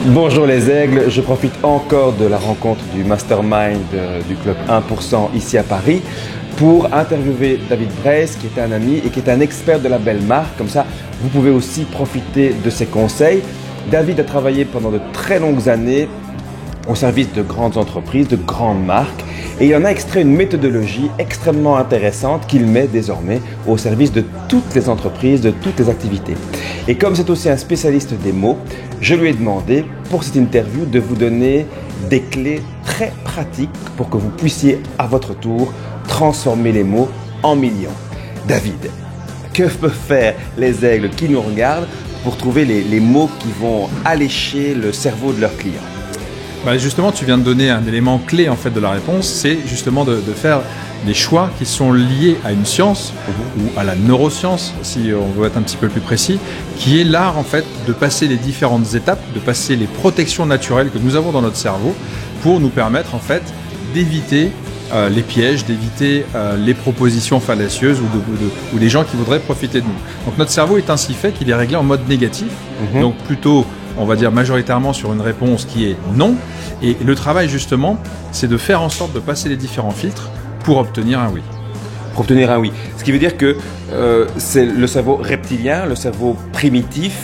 Bonjour les aigles, je profite encore de la rencontre du mastermind du club 1% ici à Paris pour interviewer David Bresse qui est un ami et qui est un expert de la belle marque. Comme ça, vous pouvez aussi profiter de ses conseils. David a travaillé pendant de très longues années au service de grandes entreprises, de grandes marques et il en a extrait une méthodologie extrêmement intéressante qu'il met désormais au service de toutes les entreprises, de toutes les activités. Et comme c'est aussi un spécialiste des mots, je lui ai demandé pour cette interview de vous donner des clés très pratiques pour que vous puissiez à votre tour transformer les mots en millions. David, que peuvent faire les aigles qui nous regardent pour trouver les mots qui vont allécher le cerveau de leurs clients? Justement, tu viens de donner un élément clé en fait de la réponse, c'est justement de faire des choix qui sont liés à une science ou à la neuroscience, si on veut être un petit peu plus précis, qui est l'art en fait de passer les différentes étapes, de passer les protections naturelles que nous avons dans notre cerveau pour nous permettre en fait d'éviter les pièges, d'éviter les propositions fallacieuses ou des gens qui voudraient profiter de nous. Donc notre cerveau est ainsi fait qu'il est réglé en mode négatif, donc plutôt on va dire majoritairement sur une réponse qui est non. Et le travail justement, c'est de faire en sorte de passer les différents filtres pour obtenir un oui. Pour obtenir un oui. Ce qui veut dire que c'est le cerveau reptilien, le cerveau primitif,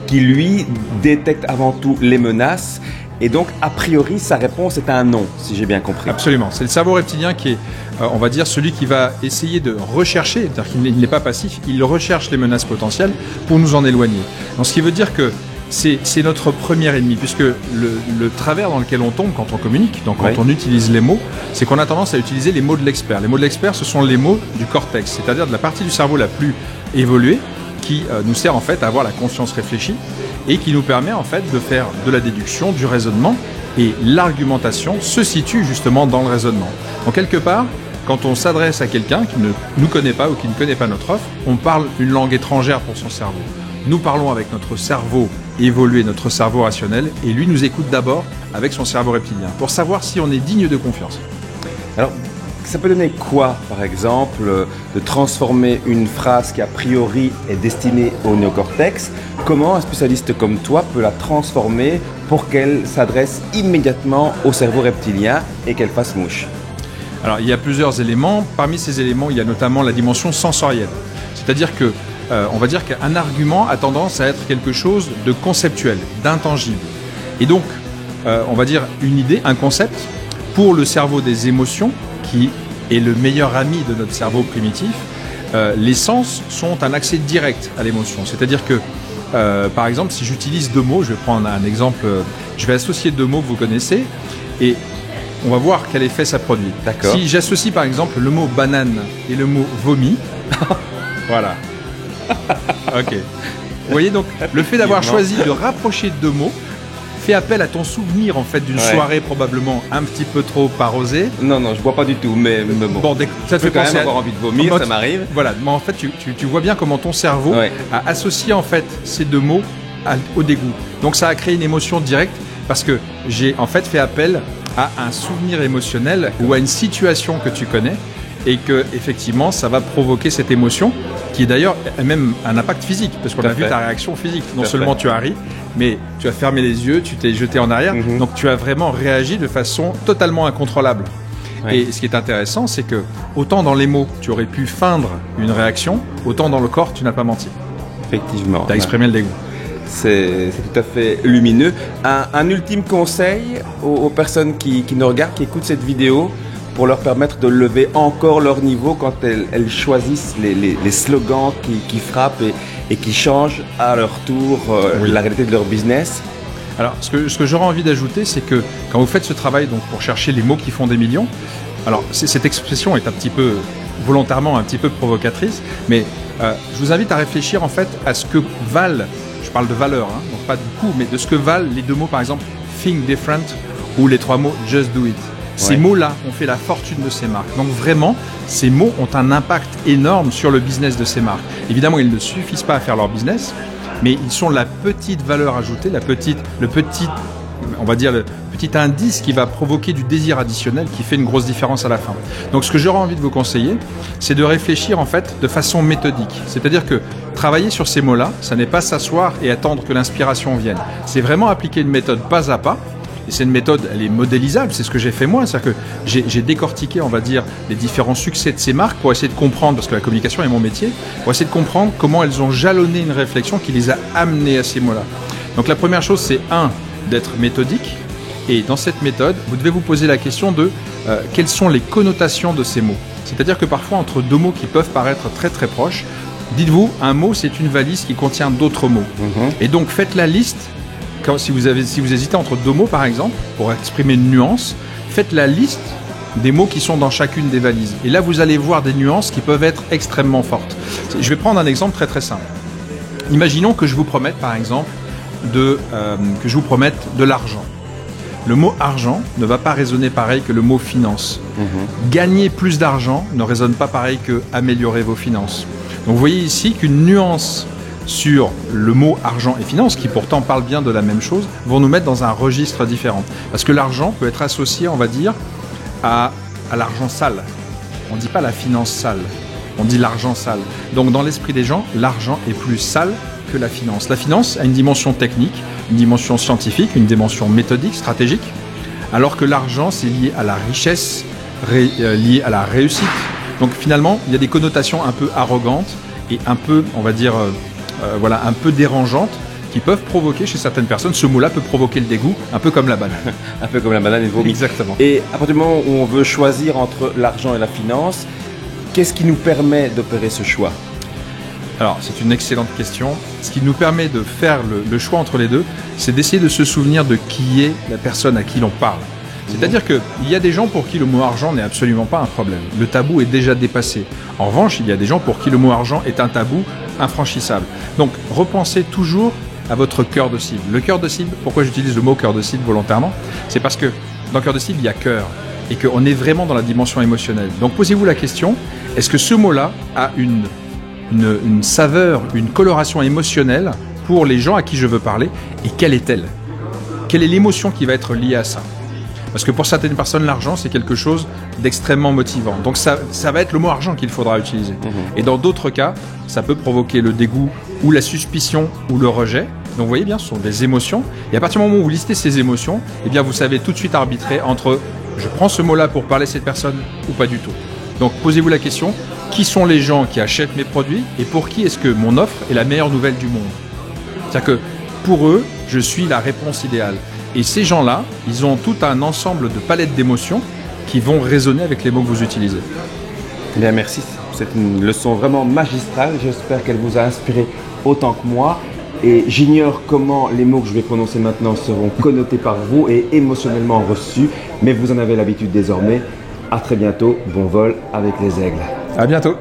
qui lui détecte avant tout les menaces. Et donc, a priori, sa réponse est un non, si j'ai bien compris. Absolument. C'est le cerveau reptilien qui est, on va dire, celui qui va essayer de rechercher, c'est-à-dire qu'il n'est pas passif, il recherche les menaces potentielles pour nous en éloigner. Donc, ce qui veut dire que c'est notre premier ennemi, puisque le travers dans lequel on tombe quand on communique, donc quand on utilise les mots, c'est qu'on a tendance à utiliser les mots de l'expert. Les mots de l'expert, ce sont les mots du cortex, c'est-à-dire de la partie du cerveau la plus évoluée, qui nous sert en fait à avoir la conscience réfléchie et qui nous permet en fait de faire de la déduction, du raisonnement, et l'argumentation se situe justement dans le raisonnement. Donc quelque part, quand on s'adresse à quelqu'un qui ne nous connaît pas ou qui ne connaît pas notre offre, on parle une langue étrangère pour son cerveau. Nous parlons avec notre cerveau évolué, notre cerveau rationnel, et lui nous écoute d'abord avec son cerveau reptilien pour savoir si on est digne de confiance. Alors, ça peut donner quoi, par exemple, de transformer une phrase qui a priori est destinée au néocortex? Comment un spécialiste comme toi peut la transformer pour qu'elle s'adresse immédiatement au cerveau reptilien et qu'elle fasse mouche? Alors, il y a plusieurs éléments. Parmi ces éléments, il y a notamment la dimension sensorielle. C'est-à-dire que on va dire qu'un argument a tendance à être quelque chose de conceptuel, d'intangible. Et donc, on va dire une idée, un concept, pour le cerveau des émotions, qui est le meilleur ami de notre cerveau primitif, les sens sont un accès direct à l'émotion. C'est-à-dire que, par exemple, si j'utilise deux mots, je vais prendre un exemple, je vais associer deux mots que vous connaissez, et on va voir quel effet ça produit. D'accord. Si j'associe par exemple le mot banane et le mot vomi, voilà. Ok. Vous voyez donc, le fait d'avoir choisi de rapprocher deux mots fait appel à ton souvenir en fait d'une soirée probablement un petit peu trop arrosée. Non, je bois pas du tout, mais bon, ça te fait quand penser même avoir envie de vomir, ça m'arrive. Voilà, mais en fait, tu vois bien comment ton cerveau a associé en fait ces deux mots au dégoût. Donc ça a créé une émotion directe parce que j'ai en fait fait appel à un souvenir émotionnel ou à une situation que tu connais et que effectivement ça va provoquer cette émotion qui est d'ailleurs même un impact physique parce qu'on a vu ta réaction physique. Non seulement tu as ri, mais tu as fermé les yeux, tu t'es jeté en arrière, donc tu as vraiment réagi de façon totalement incontrôlable. Et ce qui est intéressant, c'est que autant dans les mots tu aurais pu feindre une réaction, autant dans le corps tu n'as pas menti. Effectivement. Tu as exprimé le dégoût. C'est tout à fait lumineux. Un ultime conseil aux personnes qui nous regardent, qui écoutent cette vidéo, pour leur permettre de lever encore leur niveau quand elles choisissent les slogans qui frappent et qui changent à leur tour la réalité de leur business. Alors, ce que j'aurais envie d'ajouter, c'est que quand vous faites ce travail donc, pour chercher les mots qui font des millions, alors cette expression est un petit peu, volontairement un petit peu provocatrice, mais je vous invite à réfléchir en fait à ce que valent, je parle de valeur, donc pas du coût, mais de ce que valent les deux mots par exemple, think different ou les trois mots just do it. Ces mots-là ont fait la fortune de ces marques. Donc vraiment, ces mots ont un impact énorme sur le business de ces marques. Évidemment, ils ne suffisent pas à faire leur business, mais ils sont la petite valeur ajoutée, le petit on va dire, le petit indice qui va provoquer du désir additionnel qui fait une grosse différence à la fin. Donc ce que j'aurais envie de vous conseiller, c'est de réfléchir en fait de façon méthodique. C'est-à-dire que travailler sur ces mots-là, ça n'est pas s'asseoir et attendre que l'inspiration vienne. C'est vraiment appliquer une méthode pas à pas. Et c'est une méthode, elle est modélisable, c'est ce que j'ai fait moi. C'est-à-dire que j'ai décortiqué, on va dire, les différents succès de ces marques pour essayer de comprendre, parce que la communication est mon métier, pour essayer de comprendre comment elles ont jalonné une réflexion qui les a amenées à ces mots-là. Donc la première chose, c'est d'être méthodique. Et dans cette méthode, vous devez vous poser la question de quelles sont les connotations de ces mots. C'est-à-dire que parfois, entre deux mots qui peuvent paraître très très proches, dites-vous, un mot, c'est une valise qui contient d'autres mots. Et donc, faites la liste. Si vous hésitez entre deux mots, par exemple, pour exprimer une nuance, faites la liste des mots qui sont dans chacune des valises. Et là, vous allez voir des nuances qui peuvent être extrêmement fortes. Je vais prendre un exemple très très simple. Imaginons que je vous promette, par exemple, de l'argent. Le mot argent ne va pas résonner pareil que le mot finance. Gagner plus d'argent ne résonne pas pareil que améliorer vos finances. Donc vous voyez ici qu'une nuance sur le mot argent et finance, qui pourtant parlent bien de la même chose, vont nous mettre dans un registre différent. Parce que l'argent peut être associé, on va dire, à l'argent sale. On ne dit pas la finance sale, on dit l'argent sale. Donc dans l'esprit des gens, l'argent est plus sale que la finance. La finance a une dimension technique, une dimension scientifique, une dimension méthodique, stratégique, alors que l'argent, c'est lié à la richesse, lié à la réussite. Donc finalement, il y a des connotations un peu arrogantes et un peu, on va dire, un peu dérangeantes qui peuvent provoquer chez certaines personnes, ce mot-là peut provoquer le dégoût, un peu comme la banane. Un peu comme la banane et le vomi. Exactement. Et à partir du moment où on veut choisir entre l'argent et la finance, qu'est-ce qui nous permet d'opérer ce choix? Alors, c'est une excellente question. Ce qui nous permet de faire le choix entre les deux, c'est d'essayer de se souvenir de qui est la personne à qui l'on parle. C'est-à-dire qu'il y a des gens pour qui le mot argent n'est absolument pas un problème. Le tabou est déjà dépassé. En revanche, il y a des gens pour qui le mot argent est un tabou infranchissable. Donc, repensez toujours à votre cœur de cible. Le cœur de cible, pourquoi j'utilise le mot cœur de cible volontairement? C'est parce que dans cœur de cible, il y a cœur et qu'on est vraiment dans la dimension émotionnelle. Donc, posez-vous la question, est-ce que ce mot-là a une saveur, une coloration émotionnelle pour les gens à qui je veux parler, et quelle est-elle? Quelle est l'émotion qui va être liée à ça? Parce que pour certaines personnes, l'argent, c'est quelque chose d'extrêmement motivant. Donc ça va être le mot argent qu'il faudra utiliser. Et dans d'autres cas, ça peut provoquer le dégoût ou la suspicion ou le rejet. Donc vous voyez bien, ce sont des émotions. Et à partir du moment où vous listez ces émotions, eh bien vous savez tout de suite arbitrer entre je prends ce mot-là pour parler à cette personne ou pas du tout. Donc posez-vous la question, qui sont les gens qui achètent mes produits et pour qui est-ce que mon offre est la meilleure nouvelle du monde? C'est-à-dire que pour eux, je suis la réponse idéale. Et ces gens-là, ils ont tout un ensemble de palettes d'émotions qui vont résonner avec les mots que vous utilisez. Bien, merci. C'est une leçon vraiment magistrale. J'espère qu'elle vous a inspiré autant que moi. Et j'ignore comment les mots que je vais prononcer maintenant seront connotés par vous et émotionnellement reçus. Mais vous en avez l'habitude désormais. À très bientôt. Bon vol avec les aigles. À bientôt.